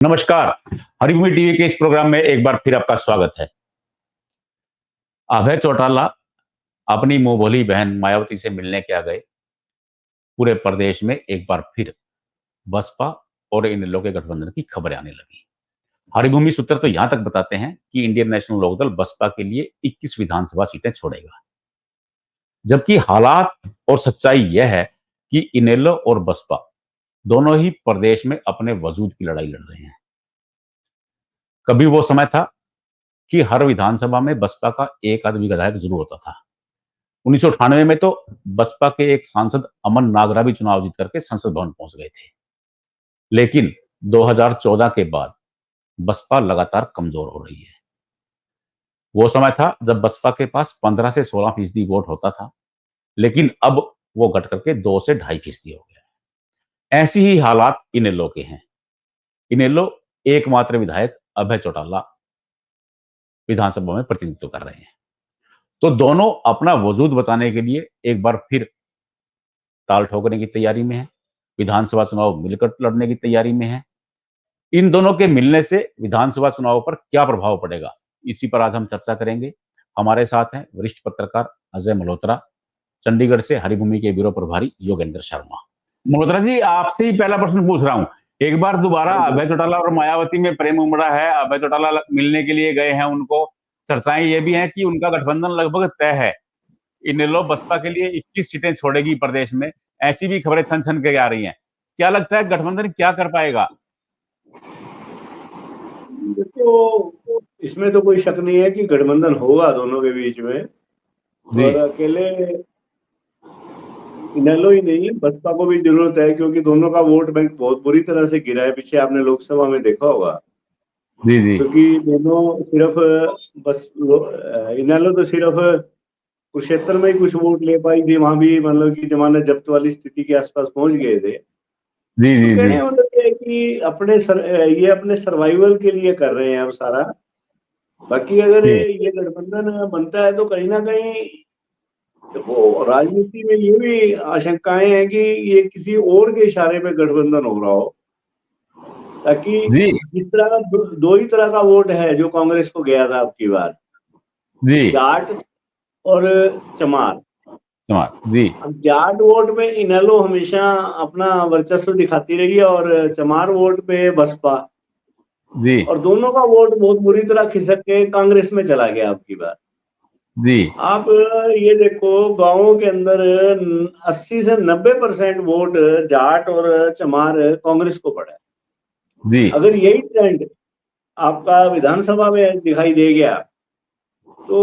नमस्कार। हरिभूमि टीवी के इस प्रोग्राम में एक बार फिर आपका स्वागत है। अभय चौटाला अपनी मुंह बोली बहन मायावती से मिलने क्या गए। पूरे प्रदेश में एक बार फिर बसपा और इन लोगों के गठबंधन की खबरें आने लगी। हरिभूमि सूत्र तो यहां तक बताते हैं कि इंडियन नेशनल लोकदल बसपा के लिए 21 विधानसभा सीटें छोड़ेगा, जबकि हालात और सच्चाई यह है कि इनेलो और बसपा दोनों ही प्रदेश में अपने वजूद की लड़ाई लड़ रहे हैं। कभी वो समय था कि हर विधानसभा में बसपा का एक आध विधायक जरूर होता था। 1998 में तो बसपा के एक सांसद अमन नागरा भी चुनाव जीत करके संसद भवन पहुंच गए थे। लेकिन 2014 के बाद बसपा लगातार कमजोर हो रही है। वो समय था जब बसपा के पास 15 से 16% वोट होता था, लेकिन अब वो घट करके 2 से 2.5% हो गया है। ऐसी ही हालात इनेलो के हैं। इनेलो एकमात्र विधायक अभय चौटाला विधानसभा में प्रतिनिधित्व कर रहे हैं, तो दोनों अपना वजूद बचाने के लिए एक बार फिर ताल ठोकने की तैयारी में है। विधानसभा चुनाव मिलकर लड़ने की तैयारी में है। इन दोनों के मिलने से विधानसभा चुनाव पर क्या प्रभाव पड़ेगा, इसी पर आज हम चर्चा करेंगे। हमारे साथ हैं वरिष्ठ पत्रकार अजय मल्होत्रा, चंडीगढ़ से हरिभूमि के ब्यूरो प्रभारी योगेंद्र शर्मा। मल्होत्रा जी, आपसे ही पहला प्रश्न पूछ रहा हूं। एक बार दोबारा अभय चौटाला और मायावती में प्रेम उमड़ा है। अभय चौटाला मिलने के लिए गए हैं, उनको चर्चाएं ये भी हैं कि उनका गठबंधन लगभग तय है। इनेलो बसपा के लिए 21 सीटें छोड़ेगी प्रदेश में, ऐसी भी खबरें छन छन के आ रही हैं। क्या लगता है गठबंधन क्या कर पाएगा? देखो, इसमें तो कोई शक नहीं है कि गठबंधन होगा दोनों के बीच में। और अकेले इनेलो ही नहीं, बसपा को भी जरूरत है, क्योंकि दोनों का वोट बैंक बहुत बुरी तरह से गिरा है। पीछे आपने लोकसभा में देखा होगा। जी। क्योंकि दोनों सिर्फ इनेलो तो सिर्फ कुरुक्षेत्र में ही कुछ वोट ले पाई थी, वहां भी मतलब कि जमानत जब्त वाली स्थिति के आसपास पहुंच गए थे। तो कहने का मतलब ये है कि ये अपने सर्वाइवल के लिए कर रहे हैं अब सारा। बाकी अगर ये गठबंधन बनता है तो कहीं ना कहीं देखो, राजनीति में ये भी आशंकाएं हैं कि ये किसी और के इशारे पे गठबंधन हो रहा हो, ताकि जिस तरह का दो ही तरह का वोट है जो कांग्रेस को गया था अब की बार, जाट और चमार जी। अब जाट वोट में इनेलो हमेशा अपना वर्चस्व दिखाती रही है और चमार वोट पे बसपा जी, और दोनों का वोट बहुत बुरी तरह खिसक के कांग्रेस में चला गया अब की बार जी। आप ये देखो, गांवों के अंदर 80 से 90% वोट जाट और चमार कांग्रेस को पड़ा है जी। अगर यही ट्रेंड आपका विधानसभा में दिखाई दे गया तो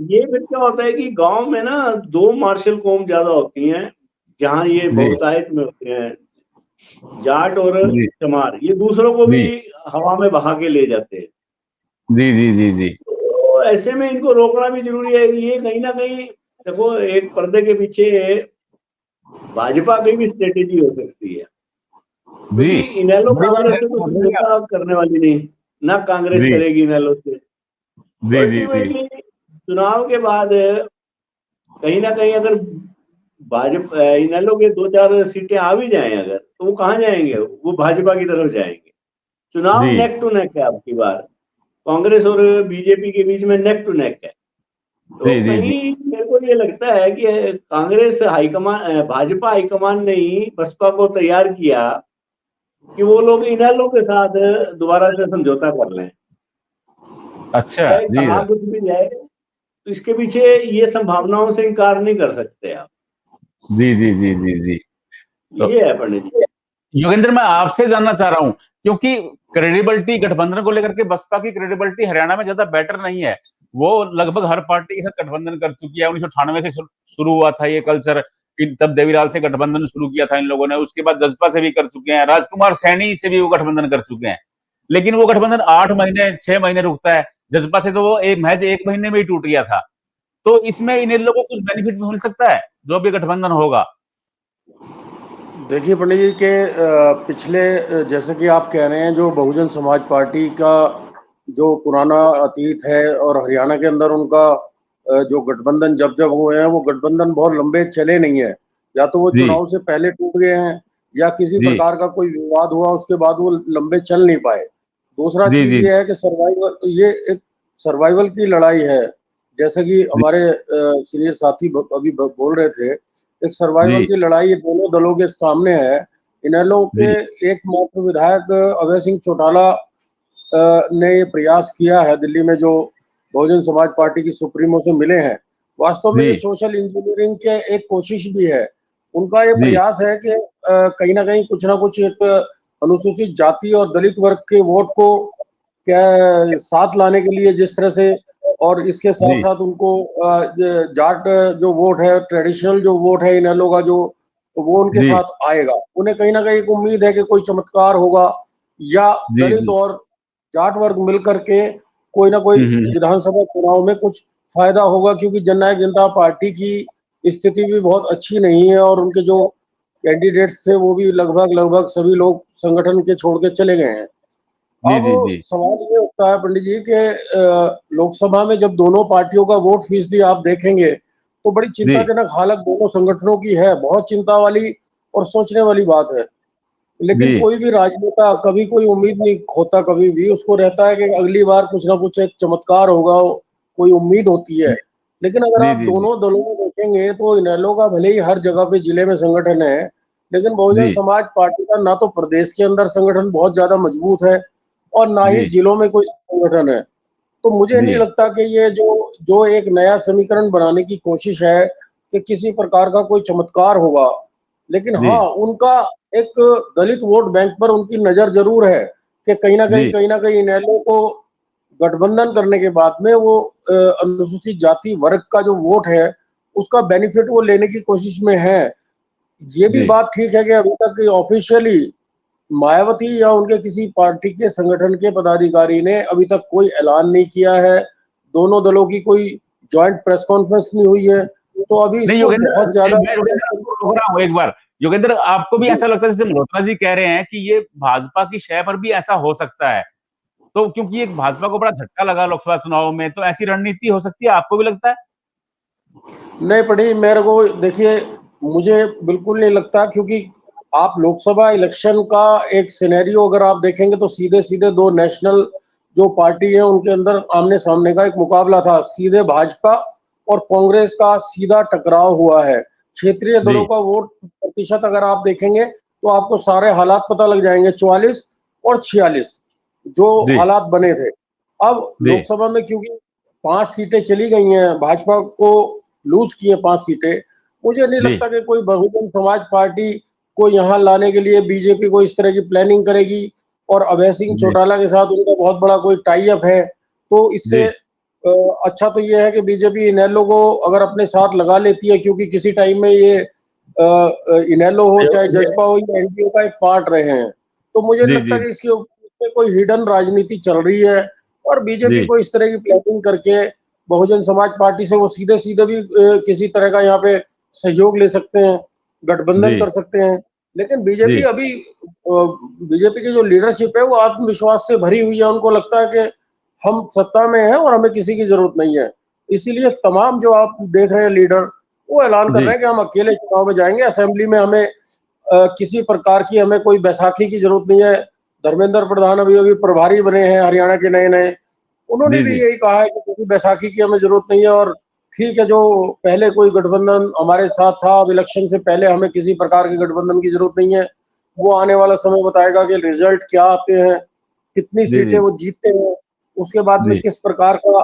ये फिर क्या होता है कि गांव में ना दो मार्शल कौम ज्यादा होती हैं, जहां ये बहुतायत में होते हैं, जाट और चमार। ये दूसरों को भी हवा में बहा के ले जाते हैं जी। तो ऐसे में इनको रोकना भी जरूरी है। ये कहीं ना कहीं देखो, एक पर्दे के पीछे भाजपा की भी स्ट्रेटेजी हो सकती है, क्योंकि इनेलो कांग्रेस से तो समझौता करने वाली नहीं, ना कांग्रेस करेगी इनेलो से। अल्टीमेटली चुनाव के बाद कहीं ना कहीं अगर भाजपा इनेलो के 2-4 सीटें आ भी जाएं अगर, तो वो कहाँ जाएंगे? वो भाजपा की तरफ जाएंगे। चुनाव नेक टू नेक है आपकी बार, कांग्रेस और बीजेपी के बीच में नेक टू नेक है। तो कहीं मेरे को ये लगता है कि कांग्रेस हाईकमान, भाजपा हाईकमान ने ही बसपा को तैयार किया कि वो लोग इनेलो के साथ दोबारा से समझौता कर लें। अच्छा जी। कहाँ कुछ भी जाए तो इसके पीछे ये संभावनाओं से इनकार नहीं कर सकते आप जी। तो ये है पंडित जी। योगेंद्र, मैं आपसे जानना चाह रहा हूं, क्योंकि क्रेडिबिलिटी गठबंधन को लेकर के बसपा की क्रेडिबिलिटी हरियाणा में ज्यादा बेटर नहीं है। वो लगभग हर पार्टी के साथ गठबंधन कर चुकी है। 1998 से शुरू हुआ था ये कल्चर, तब देवीलाल से गठबंधन शुरू किया था इन लोगों ने। उसके बाद जसपा से भी कर चुके हैं, राजकुमार सैनी से भी वो गठबंधन कर चुके हैं। लेकिन वो गठबंधन 8 महीने 6 महीने रुकता है। जसपा से तो वो महज 1 महीने में ही टूट गया था। तो इसमें इन लोगों को कुछ बेनिफिट मिल सकता है जो भी गठबंधन होगा। देखिए पंडित जी के पिछले, जैसे कि आप कह रहे हैं, जो बहुजन समाज पार्टी का जो पुराना अतीत है और हरियाणा के अंदर उनका जो गठबंधन जब हुए हैं, वो गठबंधन बहुत लंबे चले नहीं है। या तो वो चुनाव से पहले टूट गए हैं, या किसी जी प्रकार का कोई विवाद हुआ उसके बाद वो लंबे चल नहीं पाए। दूसरा जी चीज जी ये है कि ये एक सर्वाइवल की लड़ाई है। जैसे कि जी हमारे सीनियर साथी अभी बोल रहे थे, एक सर्वाइवल जी की लड़ाई ये दोनों दलों के सामने है। इनेलो के जी एकमात्र विधायक अभय सिंह चौटाला ने ये प्रयास किया है दिल्ली में, जो बहुजन समाज पार्टी की सुप्रीमो से मिले हैं। वास्तव में जी ये सोशल इंजीनियरिंग के एक कोशिश भी है। उनका ये जी प्रयास है कि कहीं ना कहीं कुछ ना कुछ एक अनुसूचित जाति और दलित वर्ग के वोट को क्या साथ लाने के लिए जिस तरह से, और इसके साथ जी साथ उनको जाट जो वोट है, ट्रेडिशनल जो वोट है इनेलो का, जो वो उनके जी साथ आएगा। उन्हें कहीं ना कहीं एक उम्मीद है कि कोई चमत्कार होगा, या जी दलित जी और जाट वर्ग मिलकर के कोई ना कोई हम्म, विधानसभा चुनाव में कुछ फायदा होगा, क्योंकि जननायक जनता पार्टी की स्थिति भी बहुत अच्छी नहीं है और उनके जो कैंडिडेट्स थे वो भी लगभग लगभग सभी लोग संगठन के छोड़ के चले गए हैं। जी अब जी जी सवाल ये उठता है पंडित जी कि लोकसभा में जब दोनों पार्टियों का वोट फीसदी आप देखेंगे तो बड़ी जी चिंताजनक हालत दोनों संगठनों की है। बहुत चिंता वाली और सोचने वाली बात है। लेकिन जी कोई भी राजनेता कभी कोई उम्मीद नहीं खोता, कभी भी उसको रहता है कि अगली बार कुछ ना कुछ एक चमत्कार होगा, कोई उम्मीद होती है। लेकिन अगर जी आप जी जी दोनों दलों में देखेंगे तो इनेलो का भले ही हर जगह पे जिले में संगठन है, लेकिन बहुजन जी समाज पार्टी का ना तो प्रदेश के अंदर संगठन बहुत ज्यादा मजबूत है और ना ही जी जिलों में कोई संगठन है। तो मुझे नहीं जी लगता कि ये जो जो एक नया समीकरण बनाने की कोशिश है कि किसी प्रकार का कोई चमत्कार होगा। लेकिन जी हाँ, उनका एक दलित वोट बैंक पर उनकी नजर जरूर है कि जी कहीं ना कहीं इनेलो को गठबंधन करने के बाद में वो अनुसूचित जाति वर्ग का जो वोट है उसका बेनिफिट वो लेने की कोशिश में है। ये भी जी बात ठीक है कि अभी तक ऑफिशियली मायावती या उनके किसी पार्टी के संगठन के पदाधिकारी ने अभी तक कोई ऐलान नहीं किया है। दोनों दलों की कोई जॉइंट प्रेस कॉन्फ्रेंस नहीं हुई है। तो अभी नहीं इसको बहुत ज्यादा मैं योगेंद्र आपको रोक रहा हूँ एक बार। योगेंद्र, आपको भी जी ऐसा लगता है जैसे मल्होत्रा जी कह रहे हैं कि ये भाजपा की शय पर भी ऐसा हो सकता है? तो क्योंकि एक भाजपा को बड़ा झटका लगा लोकसभा चुनाव में, तो ऐसी रणनीति हो सकती है, आपको भी लगता है? नहीं पड़ी मेरे को। देखिए, मुझे बिल्कुल नहीं लगता, क्योंकि आप लोकसभा इलेक्शन का एक सिनेरियो अगर आप देखेंगे तो सीधे सीधे दो नेशनल जो पार्टी है उनके अंदर आमने सामने का एक मुकाबला था। सीधे भाजपा और कांग्रेस का सीधा टकराव हुआ है। क्षेत्रीय जी दलों का वोट प्रतिशत अगर आप देखेंगे तो आपको सारे हालात पता लग जाएंगे, 44 और 46 जो जी हालात बने थे। अब जी लोकसभा में क्योंकि 5 सीटें चली गई हैं, भाजपा को लूज किए 5 सीटें, मुझे नहीं जी लगता कि कोई बहुजन समाज पार्टी को यहाँ लाने के लिए बीजेपी को इस तरह की प्लानिंग करेगी। और अभय सिंह जी चौटाला के साथ उनका बहुत बड़ा कोई टाई अप है। तो इससे जी अच्छा तो ये है कि बीजेपी इनेलो को अगर अपने साथ लगा लेती है, क्योंकि किसी टाइम में ये इनेलो हो चाहे जसपा हो, ये एनडीए का एक पार्ट रहे हैं। तो मुझे नहीं जी लगता जी कि इसके ऊपर कोई हिडन राजनीति चल रही है। और बीजेपी जी को इस तरह की प्लानिंग करके बहुजन समाज पार्टी से वो सीधे सीधे भी किसी तरह का यहाँ पे सहयोग ले सकते हैं, गठबंधन जी कर सकते हैं। लेकिन जी बीजेपी अभी बीजेपी की जो लीडरशिप है वो आत्मविश्वास से भरी हुई है। उनको लगता है कि हम सत्ता में हैं और हमें किसी की जरूरत नहीं है। इसीलिए तमाम जो आप देख रहे हैं लीडर, वो ऐलान कर जी रहे हैं कि हम अकेले चुनाव में जाएंगे, असेंबली में हमें किसी प्रकार की हमें कोई बैसाखी की जरूरत नहीं है। धर्मेंद्र प्रधान अभी अभी प्रभारी बने हैं हरियाणा के नए नए, उन्होंने जी भी जी यही कहा है कि किसी बैसाखी की हमें जरूरत नहीं है। और ठीक है, जो पहले कोई गठबंधन हमारे साथ था, अब इलेक्शन से पहले हमें किसी प्रकार के गठबंधन की जरूरत नहीं है। वो आने वाला समय बताएगा कि रिजल्ट क्या आते हैं, कितनी जी सीटें जी वो जीतते हैं, उसके बाद में जी किस प्रकार का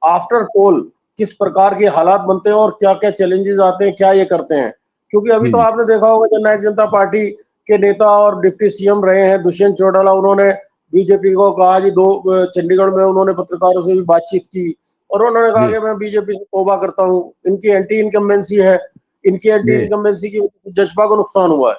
आफ्टर पोल किस प्रकार के हालात बनते हैं और क्या क्या चैलेंजेस आते हैं, क्या ये करते हैं। क्योंकि अभी जी तो जी आपने देखा होगा जननायक जनता पार्टी के नेता और डिप्टी सीएम रहे हैं दुष्यंत चौटाला, उन्होंने बीजेपी को कहा कि चंडीगढ़ में उन्होंने पत्रकारों से भी बातचीत की और उन्होंने कहा जी कि मैं बीजेपी से तौबा करता हूँ, इनकी एंटी इनकम्बेंसी है, इनकी एंटी जी इनकम्बेंसी की जज्बा को नुकसान हुआ है।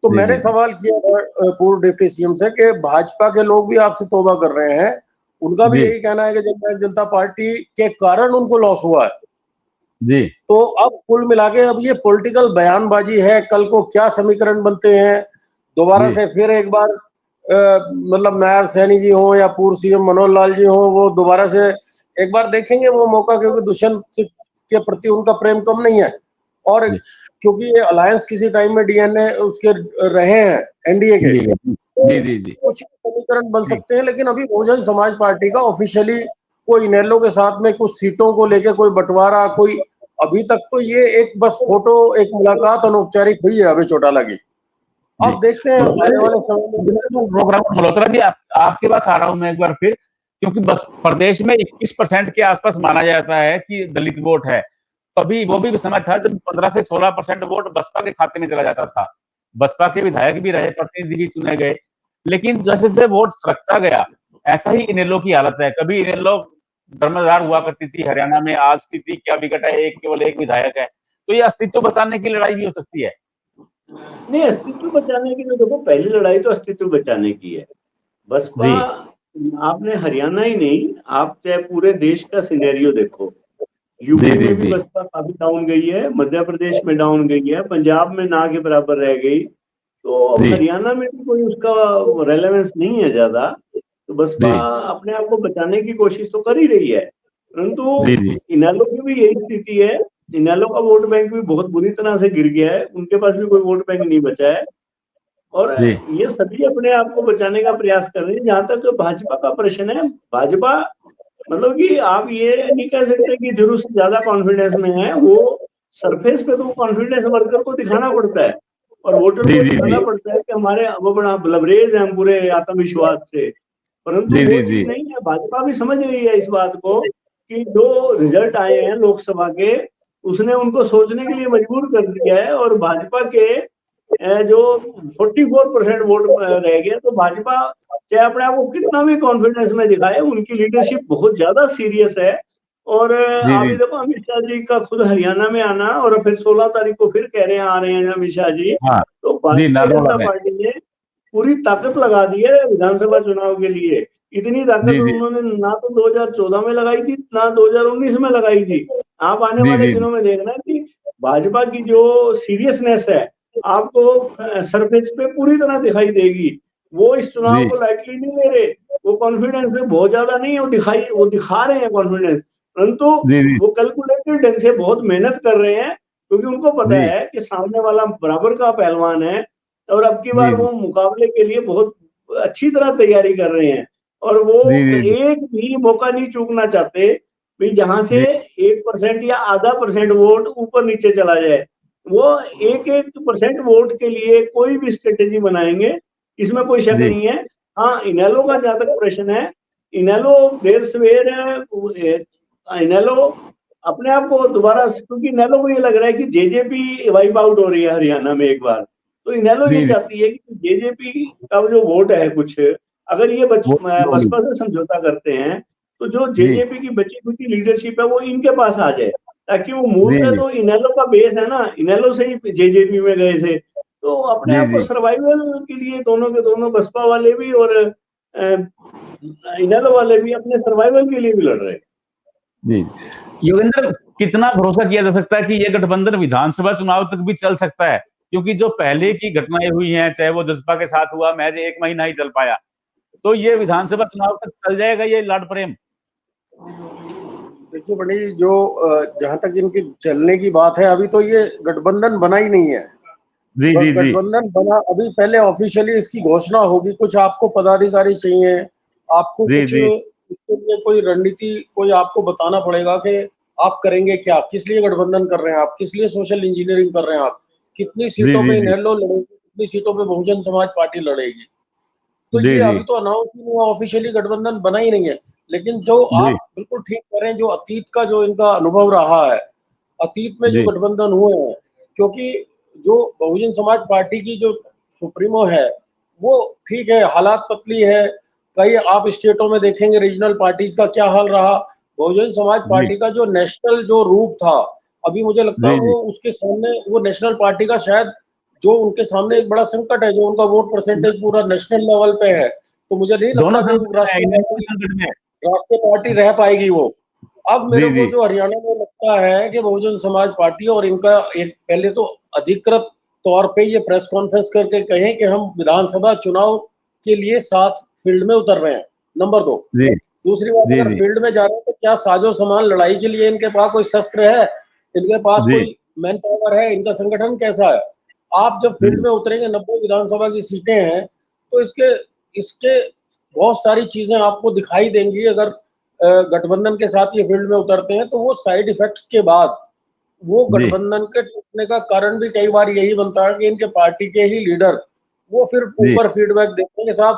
तो जी मैंने जी सवाल किया था पूर्व डिप्टी सीएम से कि भाजपा के लोग भी आपसे तौबा कर रहे हैं, उनका भी जी यही कहना है कि जननायक जनता पार्टी के कारण उनको लॉस हुआ है। जी तो अब कुल मिला के अब ये पॉलिटिकल बयानबाजी है, कल को क्या समीकरण बनते हैं, दोबारा जी से फिर एक बार मतलब नायब सैनी जी हो या पूर्व सीएम मनोहर लाल जी हो, वो दोबारा से एक बार देखेंगे वो मौका, क्योंकि दुष्यंत के प्रति उनका प्रेम कम नहीं है। और जी क्योंकि ये अलायंस किसी टाइम में डीएनए उसके रहे हैं एनडीए के, जी कुछ समीकरण बन सकते हैं, लेकिन अभी बहुजन समाज पार्टी का ऑफिशियली कोई इनेलो के साथ में कुछ सीटों को लेके कोई बंटवारा, कोई अभी तक तो ये एक बस फोटो, एक मुलाकात अनौपचारिक हुई है अभी चौटाला की। अब देखते हैं आने वाले समय में। प्रोग्राम मल्होत्रा जी, आपके पास आ रहा हूं मैं एक बार फिर, क्योंकि बस प्रदेश में 21% के आसपास माना जाता है कि दलित वोट है। अभी वो भी समय था जब 15 से 16% वोट बसपा के खाते में चला जाता था। बसपा के विधायक भी रहे, प्रतिनिधि भी चुने गए, लेकिन जैसे जैसे वोट सरकता गया, ऐसा ही इनेलो की हालत है। कभी इनेलो धर्मदार हुआ करती थी हरियाणा में, आज स्थिति क्या बिगट है, केवल एक विधायक है। तो ये अस्तित्व बचाने की लड़ाई भी हो सकती है। नहीं, अस्तित्व बचाने की तो देखो, पहली लड़ाई तो अस्तित्व बचाने की है। बसपा, आपने हरियाणा ही नहीं, आप चाहे पूरे देश का सिनेरियो देखो, यूपी में भी बसपा काफी डाउन गई है, मध्य प्रदेश में डाउन गई है, पंजाब में ना के बराबर रह गई, तो हरियाणा में भी कोई उसका रेलेवेंस नहीं है ज्यादा। तो बसपा अपने आप को बचाने की कोशिश तो कर ही रही है, परंतु इनेलो की भी यही स्थिति है। इनेलो का वोट बैंक भी बहुत बुरी तरह से गिर गया है, उनके पास भी कोई वोट बैंक नहीं बचा है, और ये सभी अपने आप को बचाने का प्रयास कर रहे हैं। जहां तक भाजपा का प्रश्न है, भाजपा मतलब कि आप ये नहीं कह सकते कि जरूर से ज्यादा कॉन्फिडेंस में है। वो सरफेस पे तो कॉन्फिडेंस वर्कर को दिखाना पड़ता है और वोटर को दिखाना पड़ता है कि हमारे वो बड़ा लबरेज है पूरे आत्मविश्वास से, परंतु वो चीज नहीं है। भाजपा भी समझ रही है इस बात को कि जो रिजल्ट आए हैं लोकसभा के, उसने उनको सोचने के लिए मजबूर कर दिया है, और भाजपा के जो 44% वोट रह गया, तो भाजपा चाहे अपने आप को कितना भी कॉन्फिडेंस में दिखाए, उनकी लीडरशिप बहुत ज्यादा सीरियस है। और आप ये देखो, अमित शाह जी का खुद हरियाणा में आना, और फिर 16 तारीख को फिर कह रहे हैं आ रहे हैं अमित शाह जी, तो भारतीय जनता पार्टी ने पूरी ताकत लगा दी है विधानसभा चुनाव के लिए। इतनी ताकत उन्होंने ना तो 2014 में लगाई थी, ना 2019 में लगाई थी। आप आने वाले दिनों में देखना कि भाजपा की जो सीरियसनेस है आपको सरफेस पे पूरी तरह दिखाई देगी। वो इस चुनाव को लाइटली नहीं ले रहे, वो कॉन्फिडेंस बहुत ज्यादा नहीं है, वो दिखा रहे हैं कॉन्फिडेंस, परंतु वो कैलकुलेटेड ढंग से बहुत मेहनत कर रहे हैं, क्योंकि उनको पता है कि सामने वाला बराबर का पहलवान है, और अब की बार वो मुकाबले के लिए बहुत अच्छी तरह तैयारी कर रहे हैं, और वो एक भी मौका नहीं चूकना चाहते भी जहां से 1% या आधा % वोट ऊपर नीचे चला जाए। वो 1% वोट के लिए कोई भी स्ट्रेटेजी बनाएंगे, इसमें कोई शक नहीं है। हाँ, इनेलो का जहां तक प्रश्न है, इनेलो देर सवेर इनेलो अपने आप को दोबारा, क्योंकि इनेलो को ये लग रहा है कि जेजेपी वाइप आउट हो रही है हरियाणा में एक बार, तो इनेलो ये चाहती है कि जेजेपी का जो वोट है कुछ, अगर ये बसपा से समझौता करते हैं, तो जो जेजेपी की बची खुची लीडरशिप है वो इनके पास आ जाए, ताकि वो मूलतः तो इनेलो का बेस है ना, इनेलो से ही जेजेपी में गए थे, तो अपने आप को सर्वाइवल के लिए दोनों के दोनों, बसपा वाले भी और इनेलो वाले भी, अपने सर्वाइवल के लिए भी लड़ रहे हैं। जी योगेंद्र, कितना भरोसा किया जा सकता है कि ये गठबंधन विधानसभा चुनाव तक भी चल सकता है? क्योंकि जो पहले की घटनाएं हुई हैं, चाहे वो जसपा के साथ हुआ, महज 1 महीना ही चल पाया, तो ये विधानसभा चुनाव तक चल जाएगा ये लाड प्रेम? देखिए बड़ी, जो जहां तक इनकी चलने की बात है, अभी तो ये गठबंधन बना ही नहीं है। गठबंधन बना, अभी पहले ऑफिशियली इसकी घोषणा होगी, कुछ आपको पदाधिकारी चाहिए, आपको कुछ इसके लिए कोई रणनीति, कोई आपको बताना पड़ेगा कि आप करेंगे क्या, किस लिए गठबंधन कर रहे हैं आप, किस लिए सोशल इंजीनियरिंग कर रहे हैं आप, कितनी सीटों पे इनेलो लड़ेगी, कितनी सीटों पे बहुजन समाज पार्टी लड़ेगी। तो ये अभी तो अनाउंस ही नहीं हुआ, ऑफिशियली गठबंधन बना ही नहीं है। लेकिन जो आप बिल्कुल ठीक कह रहे हैं, जो अतीत का जो इनका अनुभव रहा है, अतीत में जो गठबंधन हुए हैं, क्योंकि जो बहुजन समाज पार्टी की जो सुप्रीमो है वो ठीक है, हालात पतली है, कई आप स्टेटों में देखेंगे रीजनल पार्टीज का क्या हाल रहा, बहुजन समाज पार्टी का जो नेशनल जो रूप था, अभी मुझे लगता है वो उसके सामने, वो नेशनल पार्टी का शायद जो उनके सामने एक बड़ा संकट है, जो उनका वोट परसेंटेज पूरा नेशनल लेवल पे है, तो मुझे नहीं लगता राष्ट्रीय पार्टी रह पाएगी वो। अब मेरे को जो हरियाणा में लगता है कि बहुजन समाज पार्टी और इनका एक पहले तो अधिकृत तौर पे ये प्रेस कॉन्फ्रेंस करके कहें कि हम विधानसभा चुनाव के लिए साथ फील्ड में उतर रहे हैं, नंबर 2। दूसरी बात, अगर फील्ड में जा रहे हैं तो क्या साजो सामान लड़ाई के लिए इनके पास कोई शस्त्र है, इनके पास कोई मैन पावर है, इनका संगठन कैसा है। आप जब फील्ड में उतरेंगे, 90 विधानसभा की सीटें हैं, तो इसके इसके बहुत सारी चीजें आपको दिखाई देंगी। अगर गठबंधन के साथ ये फील्ड में उतरते हैं तो वो साइड इफेक्ट्स के बाद वो गठबंधन के टूटने का कारण भी कई बार यही बनता है कि इनके पार्टी के ही लीडर वो फिर ऊपर फीडबैक देते हैं साहब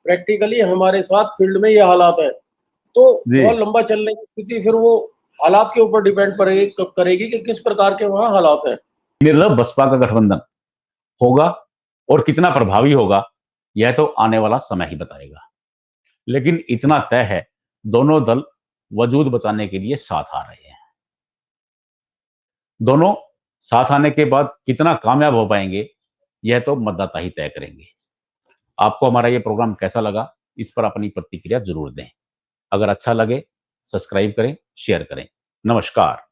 प्रैक्टिकली हमारे साथ फील्ड में ये हालात है। तो बहुत लंबा चलने की स्थिति फिर वो हालात के ऊपर डिपेंड करेगी कि किस प्रकार के वहां हालात है। निर्दल बसपा का गठबंधन होगा और कितना प्रभावी होगा यह तो आने वाला समय ही बताएगा। लेकिन इतना तय है, दोनों दल वजूद बचाने के लिए साथ आ रहे हैं। दोनों साथ आने के बाद कितना कामयाब हो पाएंगे यह तो मतदाता ही तय करेंगे। आपको हमारा यह प्रोग्राम कैसा लगा, इस पर अपनी प्रतिक्रिया जरूर दें। अगर अच्छा लगे सब्सक्राइब करें, शेयर करें। नमस्कार।